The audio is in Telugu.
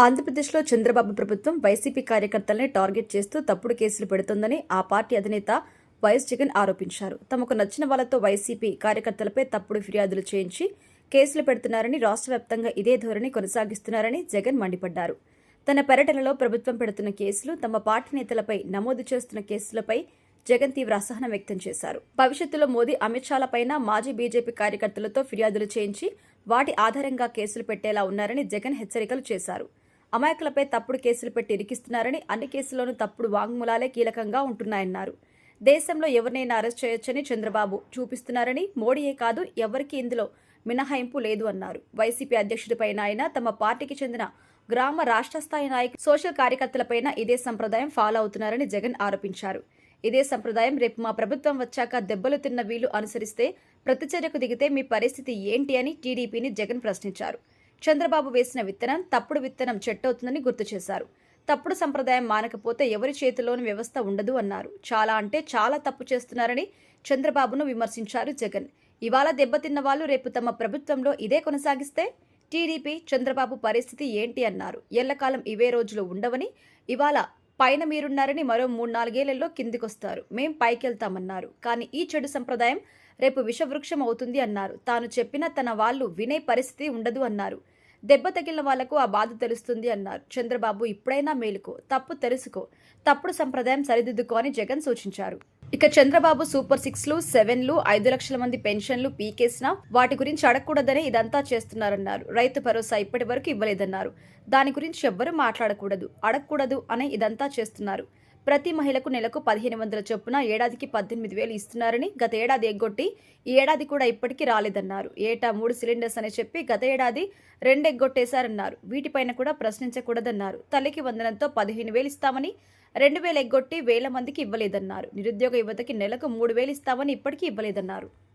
ఆంధ్రప్రదేశ్లో చంద్రబాబు ప్రభుత్వం వైసీపీ కార్యకర్తల్ని టార్గెట్ చేస్తూ తప్పుడు కేసులు పెడుతోందని ఆ పార్టీ అధినేత వైఎస్ జగన్ ఆరోపించారు. తమకు నచ్చిన వాళ్లతో వైసీపీ కార్యకర్తలపై తప్పుడు ఫిర్యాదులు చేయించి కేసులు పెడుతున్నారని, రాష్ట్ర వ్యాప్తంగా ఇదే ధోరణి కొనసాగిస్తున్నారని జగన్ మండిపడ్డారు. తన పర్యటనలో ప్రభుత్వం పెడుతున్న కేసులు, తమ పార్టీ నేతలపై నమోదు చేస్తున్న కేసులపై జగన్ తీవ్ర అసహనం వ్యక్తం చేశారు. భవిష్యత్తులో మోదీ, అమిత్ షాలపైన మాజీ బీజేపీ కార్యకర్తలతో ఫిర్యాదులు చేయించి వాటి ఆధారంగా కేసులు పెట్టేలా ఉన్నారని జగన్ హెచ్చరికలు చేశారు. అమాయకులపై తప్పుడు కేసులు పెట్టి ఇరికిస్తున్నారని, అన్ని కేసుల్లోనూ తప్పుడు వాంగ్మూలాలే కీలకంగా ఉంటున్నాయన్నారు. దేశంలో ఎవరినైనా అరెస్ట్ చేయొచ్చని చంద్రబాబు చూపిస్తున్నారని, మోడీయే కాదు ఎవరికీ ఇందులో మినహాయింపు లేదు అన్నారు. వైసీపీ అధ్యక్షుడిపైన ఆయన, తమ పార్టీకి చెందిన గ్రామ, రాష్ట్ర స్థాయి నాయకులు, సోషల్ కార్యకర్తలపైన ఇదే సంప్రదాయం ఫాలో అవుతున్నారని జగన్ ఆరోపించారు. ఇదే సంప్రదాయం రేపు మా ప్రభుత్వం వచ్చాక దెబ్బలు తిన్న వీళ్లు అనుసరిస్తే, ప్రతిచర్యకు దిగితే మీ పరిస్థితి ఏంటి అని టీడీపీని జగన్ ప్రశ్నించారు. చంద్రబాబు వేసిన విత్తనం తప్పుడు విత్తనం చెట్టవుతుందని గుర్తు చేశారు. తప్పుడు సంప్రదాయం మానకపోతే ఎవరి చేతిలోనూ వ్యవస్థ ఉండదు అన్నారు. చాలా అంటే చాలా తప్పు చేస్తున్నారని చంద్రబాబును విమర్శించారు జగన్. ఇవాళ దెబ్బతిన్న వాళ్ళు రేపు తమ ప్రభుత్వంలో ఇదే కొనసాగిస్తే టీడీపీ, చంద్రబాబు పరిస్థితి ఏంటి అన్నారు. ఎల్లకాలం ఇవే రోజులు ఉండవని, ఇవాళ పైన మీరున్నారని మరో 3-4 కిందికొస్తారు, మేం పైకెళ్తామన్నారు. కానీ ఈ చెడు సంప్రదాయం రేపు విషవృక్షం అవుతుంది అన్నారు. తాను చెప్పినా తన వాళ్ళు వినే పరిస్థితి ఉండదు అన్నారు. దెబ్బ తగిలిన వాళ్లకు ఆ బాధ తెలుస్తుంది అన్నారు. చంద్రబాబు ఇప్పుడైనా మేలుకో, తప్పు తెలుసుకో, తప్పుడు సంప్రదాయం సరిదిద్దుకో అని జగన్ సూచించారు. ఇక చంద్రబాబు సూపర్ 6లు, 7లు, 5 లక్షల మంది పెన్షన్లు పీకేసినా వాటి గురించి అడగకూడదనే ఇదంతా చేస్తున్నారన్నారు. రైతు భరోసా ఇప్పటి వరకు ఇవ్వలేదన్నారు. దాని గురించి ఎవ్వరూ మాట్లాడకూడదు, అడగకూడదు అని ఇదంతా చేస్తున్నారు. ప్రతి మహిళకు నెలకు 1500 చొప్పున ఏడాదికి 18,000 ఇస్తున్నారని గత ఏడాది ఎగ్గొట్టి ఈ ఏడాది కూడా ఇప్పటికీ రాలేదన్నారు. ఏటా 3 సిలిండర్స్ అని చెప్పి గత ఏడాది 2 ఎగ్గొట్టేశారన్నారు. వీటిపైన కూడా ప్రశ్నించకూడదన్నారు. తల్లికి వందనంతో 15,000 ఇస్తామని 2,000 ఎగ్గొట్టి వేల మందికి ఇవ్వలేదన్నారు. నిరుద్యోగ యువతకి నెలకు 3,000 ఇస్తామని ఇప్పటికీ ఇవ్వలేదన్నారు.